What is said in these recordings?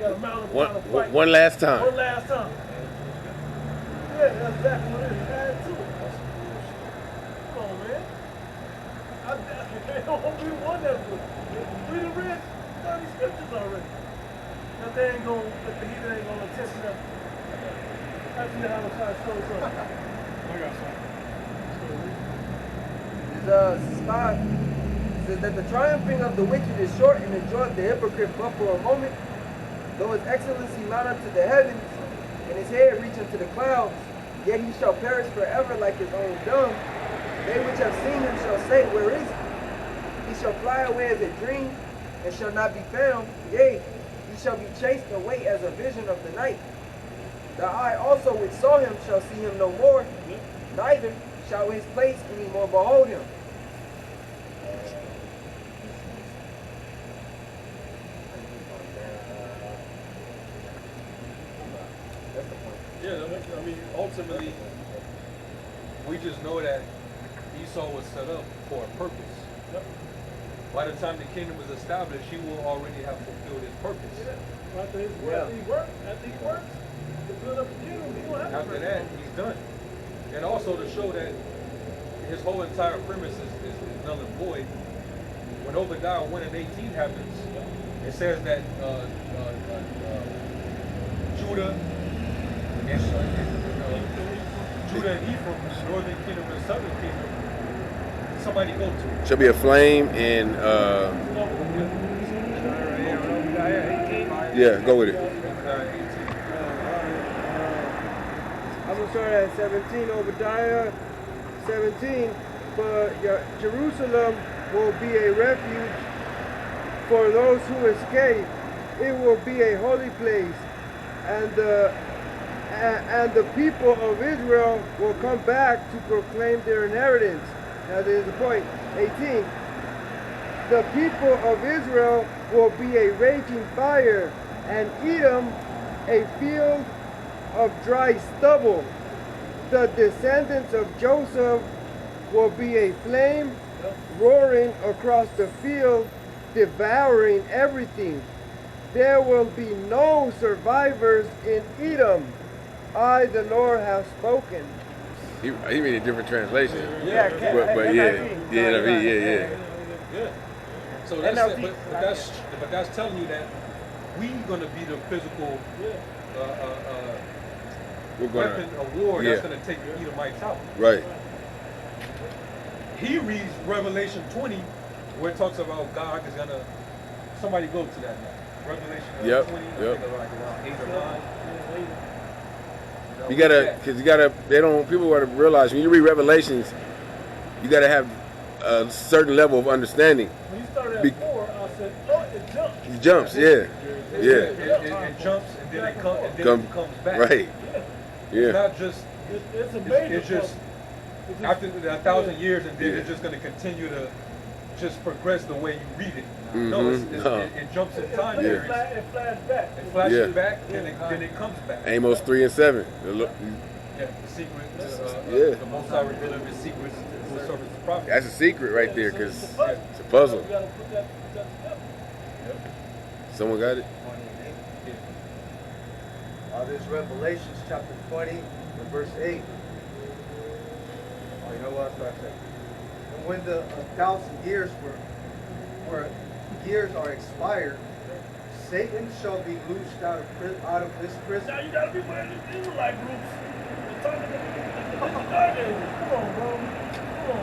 got to mount a fight. One last time. One last time. Yeah, that's exactly what it is. Add to it. Come on, man. We won that book. We done read 30 scriptures already. That they ain't gonna, that the heathen ain't gonna test them. Actually, how much I show something. I got something. Scott says that the triumphing of the wicked is short and the joy of the hypocrite but for a moment. Though his excellency mount up to the heavens and his head reach unto the clouds, yet he shall perish forever like his own dung. They which have seen him shall say, where is he? He shall fly away as a dream and shall not be found. Yea, he shall be chased away as a vision of the night. The eye also which saw him shall see him no more, neither shall his place any more behold him. Yeah, I mean, ultimately, we just know that Esau was set up for a purpose. Yep. By the time the kingdom was established, he will already have fulfilled his purpose. Yeah. After his work, after he works, to build up the kingdom, he will have after that, he's done. And also to show that his whole entire premise is null and void. When Obadiah 1 and 18 happens, it says that Judah and Ephraim, the northern kingdom and southern kingdom, somebody go to. Shall be a flame and yeah, go with it. I'm going to start at 17, Obadiah 17. But Jerusalem will be a refuge for those who escape. It will be a holy place, and the people of Israel will come back to proclaim their inheritance. Now there's the point. 18. The people of Israel will be a raging fire, and Edom a field of dry stubble. The descendants of Joseph will be a flame roaring across the field, devouring everything. There will be no survivors in Edom. I, the Lord, have spoken. He made a different translation. Yeah, but yeah. So that's but that's telling you that we gonna be the physical weapon of war that's gonna take the Edomites out. Right. He reads Revelation 20, where it talks about God is gonna. Somebody go to that now. Revelation 20. I think like around 8 or 9. You gotta, because you gotta. People gotta realize when you read Revelations, you gotta have a certain level of understanding. When you started at 4, I said, oh, it jumps. It jumps, It jumps and then it comes back. Right. Yeah. It's not just. It's a major. It's just after 1,000 years, and then it's just going to continue to just progress the way you read it. No, it jumps in time periods. It flashes back. It flashes back, and then it comes back. Amos 3 and 7. The secret. The Most High revealed His secrets to the servants of prophets. That's a secret right there, because it's a puzzle. You gotta put that together. Someone got it? This is Revelations chapter 20 and verse 8. Oh, you know what I was about to say? And when the 1,000 years years are expired, Satan shall be loosed out of this prison. Now you gotta be wearing these Israelite groups. Come on,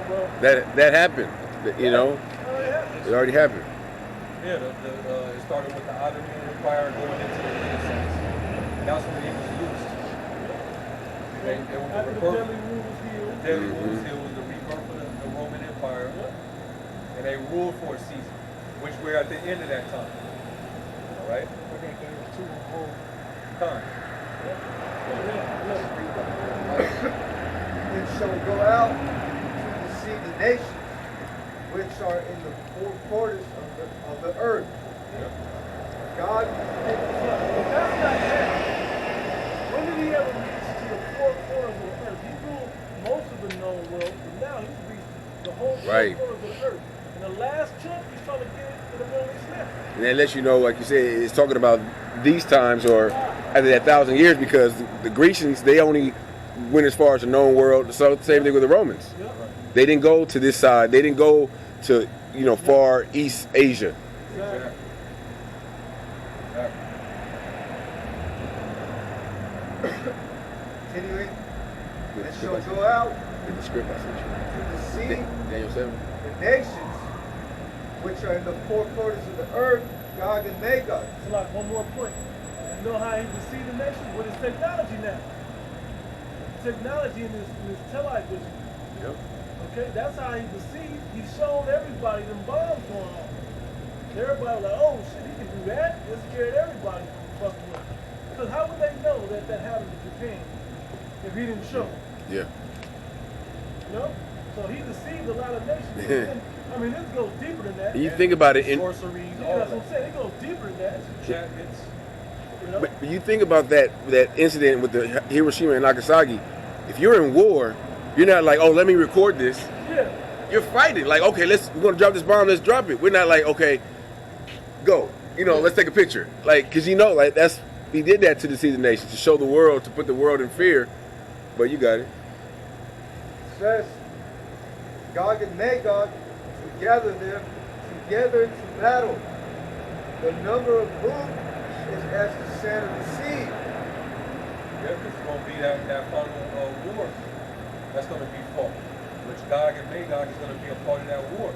bro. That happened. You know, it already happened. Yeah, it started with the Ottoman Empire going into the Renaissance. That's when it was loosed. After the Delhi rule was healed. The Delhi rule was healed was the rebirth of the Roman Empire. And they ruled for a season, which we're at the end of that time. All right? Time. It shall go out to deceive the nations which are in the four quarters of the earth. God. But that's not that. When did he ever reach to the four corners of the earth? He ruled most of the known world, but now he's reached the whole four corners of the earth. And the last chunk, he's trying to get it to the middle of the snap. And that lets you know, like you said, it's talking about these times or after that 1,000 years, because the Grecians, they only went as far as the known world. So same thing with the Romans. They didn't go to this side. They didn't go to, you know, far East Asia. Exactly. Continuing, and shall go out In the script I sent to the sea, you. Daniel 7. the nations which are in the four quarters of the earth, Gog and Magog. So like one more point. You know how he deceived the nation with his technology now. Technology in his television. Yep. Okay, that's how he deceived. He showed everybody them bombs going on. Everybody was like, oh shit, he can do that. It scared everybody from fucking with him. Because how would they know that that happened in Japan if he didn't show them? Yeah. You know? So he deceived a lot of nations. I mean, this goes deeper than that. And you think about it, Sorceries, Yeah, all that's what that. I'm saying. It goes deeper than that. Enchantments. You know? but you think about that incident with the Hiroshima and Nagasaki. If you're in war, you're not like, oh, let me record this. Yeah. You're fighting. Like, okay, we're gonna drop this bomb. Let's drop it. We're not like, okay, go. You know, let's take a picture. Like, because you know, like he did that to deceive the nation, to show the world, to put the world in fear. But you got it. It says, Gog and Magog to gather them together to battle. The number of whom is as the sand of the sea. Yeah, because it's going to be that final war that's going to be fought, which Gog and Magog is going to be a part of that war.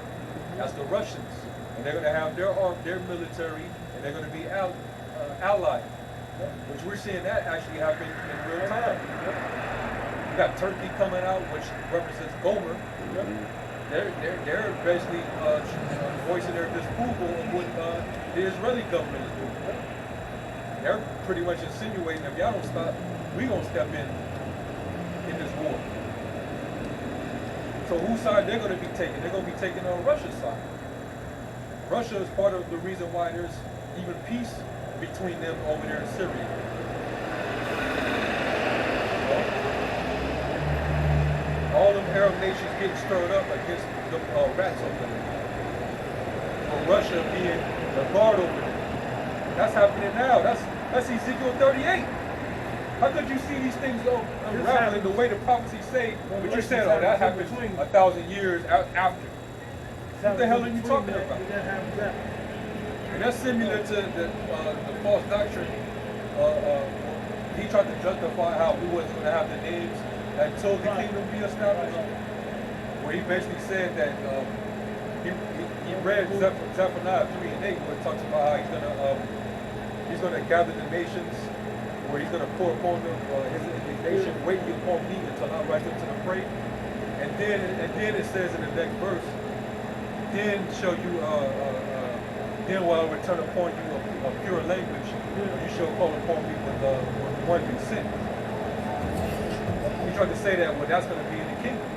That's the Russians. And they're going to have their military, and they're going to be allied, which we're seeing that actually happen in real time. You got Turkey coming out, which represents Gomer. They're basically voicing their disapproval of what the Israeli government is doing. They're pretty much insinuating if y'all don't stop, we gonna step in this war. So whose side they're gonna be taking? They're gonna be taking on Russia's side. Russia is part of the reason why there's even peace between them over there in Syria. All them Arab nations getting stirred up against the rats over there. For Russia being the guard over there. That's happening now. That's Ezekiel 38. How could you see these things unraveling the way the prophecies say? But you said, oh, that happened 1,000 years after. What the hell are you talking about? And that's similar to the false doctrine. He tried to justify how we wasn't going to have the names until the kingdom be established. Where he basically said that he read Zephaniah 3:8, where it talks about how he's gonna gather the nations, where he's gonna pour upon them his indignation, wait ye upon me until I rise up to the prey. And then it says in the next verse, then shall you then will I return upon you a pure language, you shall call upon me with one consent. He tried to say that, well, that's going to be in the kingdom.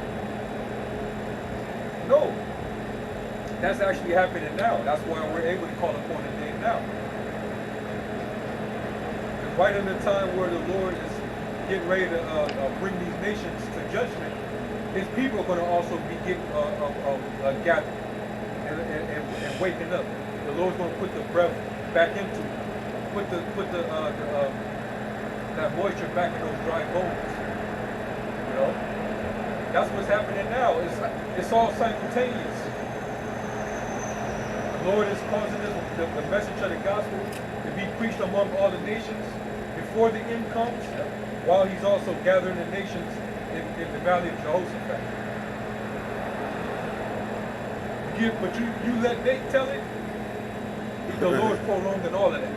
No. That's actually happening now. That's why we're able to call upon his name now. And right in the time where the Lord is getting ready to bring these nations to judgment, his people are going to also be getting gathered and waking up. The Lord's going to put the breath back into it. Put that moisture back in those dry bones. You know, that's what's happening now. It's all simultaneous. The Lord is causing the message of the gospel to be preached among all the nations before the end comes, while he's also gathering the nations in the valley of Jehoshaphat. But you let Nate tell it, the Lord's prolonging all of that.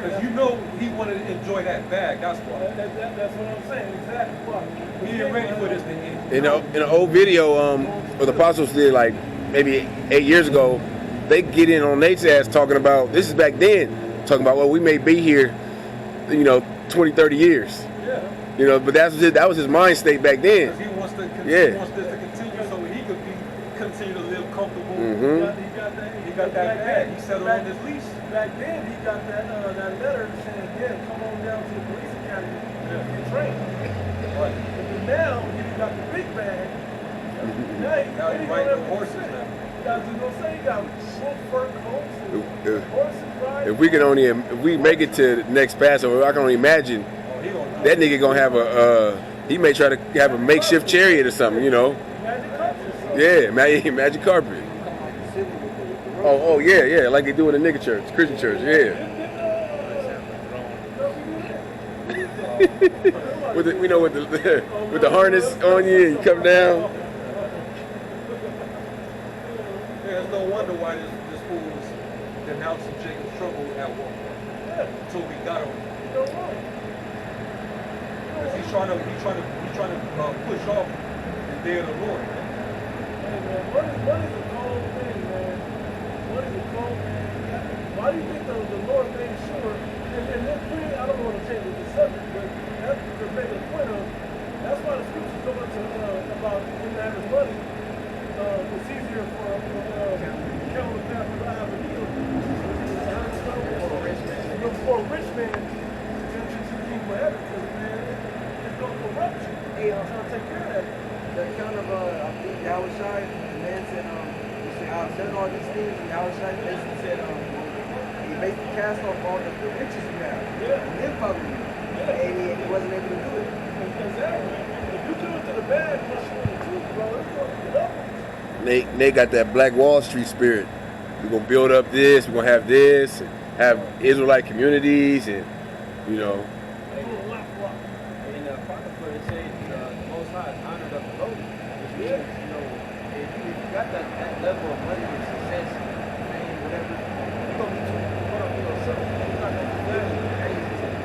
Because you know he wanted to enjoy that bag, that's why. That's what I'm saying, exactly why. He ain't ready for this to end. In an old video, what the apostles did like maybe 8 years ago, they get in on Nate's ass talking about, this is back then, talking about, well, we may be here, 20, 30 years. Yeah. But that was his mind state back then. Because he wants this to continue so he could continue to live comfortable. Mm-hmm. He got that bag. He settled on his lease. Back then, he got that letter saying, yeah, come on down to the police academy and train. Right. But now, he got the big bag. Now he's riding the horses now. got, you know what I'm saying? You got full fur coats and horses riding. If we make it to the next Passover, I can only imagine that nigga gonna have he may try to have a makeshift chariot or something, you know. Magic carpet or something. Yeah, magic carpet. Oh yeah, like they do in the nigga church, Christian church, yeah. with the, with the harness on you, and you come down. There's no wonder why this fool was denouncing Jacob's trouble at one point. Until we got him. Because he's trying to push off the day of the Lord. Hey man, what is the cold thing, man? What is the cold thing? Why do you think the Lord made sure? And this thing, I don't want to change the subject, but that's to make a point of. That's why the scriptures go into about him having money. It's easier for Kelvin to have a deal. For a rich man to enter to the kingdom of heaven, because man, it's going to corrupt you. Hey, I'm trying to take care of that. the account of I think Yahushai, the man said, he said, I've done all these things, and Yahushai basically said, he basically cast off all the riches you have. Yeah. And then followed you. And he wasn't able to do it. Exactly. If you do it to the bad, plus you in the truth, bro, it's going to get up. They got that Black Wall Street spirit. We're gonna build up this. We're gonna have this. And have Israelite communities, and you know. In the Apocrypha, it says the Most High is honored of the lowly, which means, you know, if you got that level of money and success, fame, whatever, you're gonna be too put on yourself. You're not gonna be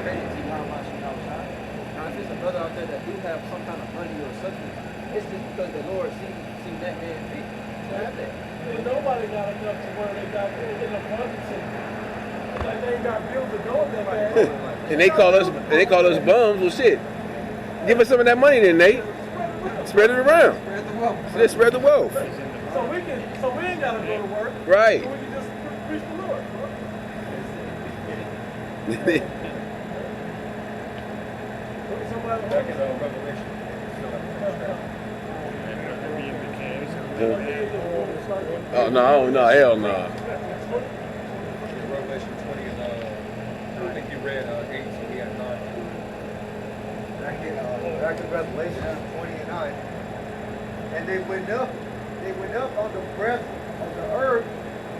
credit to Yahweh outside. Now, if there's a brother out there that do have some kind of money or substance, it's just because the Lord seen that man fit to have that. And nobody got enough to where they got in abundance. Like they ain't got bills to go that bad. And they call us bums. Well, shit. Give us some of that money, then, Nate. Spread it around. Spread the wealth. Let's spread the wealth. So we ain't gotta go to work. Right. So we can just preach the Lord. Somebody Back in Revelation. Oh no, hell no. Revelation 20 and I think you read 8, so we had 9. Back in Revelation 20 and 9. And they went up on the breadth of the earth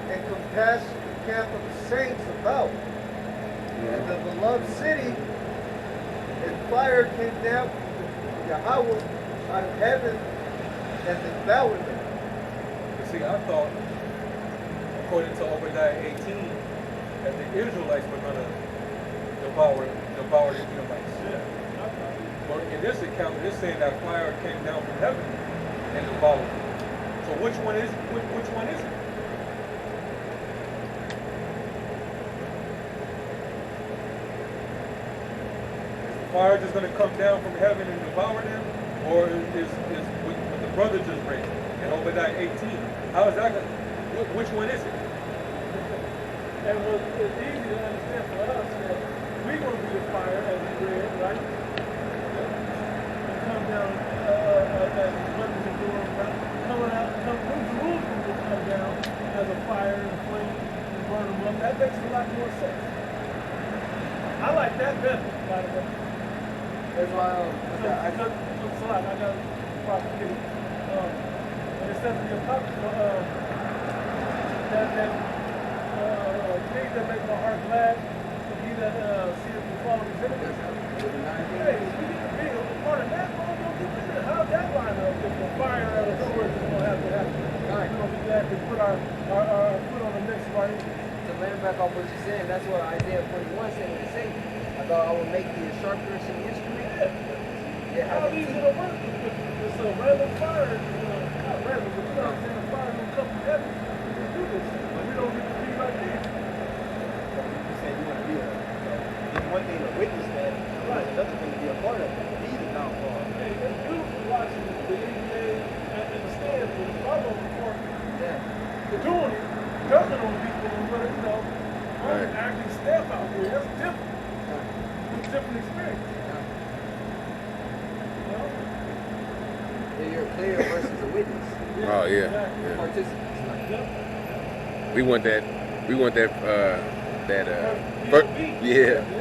and compassed the camp of the saints about. And the beloved city, and fire came down from Yahweh out of heaven and devoured them. See, I thought, according to Obadiah 18, that the Israelites were going to devour the Edomites. But in this account, it's saying that fire came down from heaven and devoured them. So which one is it? Is the fire just going to come down from heaven and devour them? Or is what the brother just read in Obadiah 18? How is that going to, which one is it? And it's easy to understand for us that we're going to be the fire as we read, right? And come down as weapons of war, coming out, Jerusalem will come down as a fire and a flame and burn them up. That makes a lot more sense. I like that better, by the way. That's why I got a proper thing. And it says in the Apocrypha that things that make my heart glad, he that seeth the fall of his enemies. Hey, we get to be a part of that, bro. Don't get in it. How's that line up? If the fire out of nowhere is going to have to happen. We're going to be glad to put our foot on the next part. To land back off what you're saying, that's what Isaiah 41 said when it said, I thought I would make thee a sharper as an instrument. Yeah, How easy to work with it's a random fire, not random, but you know what I'm saying, the fire gonna come from heaven. We do this, but we don't get to be like this. You said you want to be it's one thing to witness that, right? Another thing to be a part of it. Be the downfall. Hey, it's beautiful watching the NBA and the stands with the ball on the court. Yeah. They're doing it, jumping on people, but you know, only acting step out here, that's different. It's a different experience. Yeah, you're a player versus a witness. Oh yeah. Exactly. Yeah. Participants. Yep. We want that. We want that. POV. Yeah.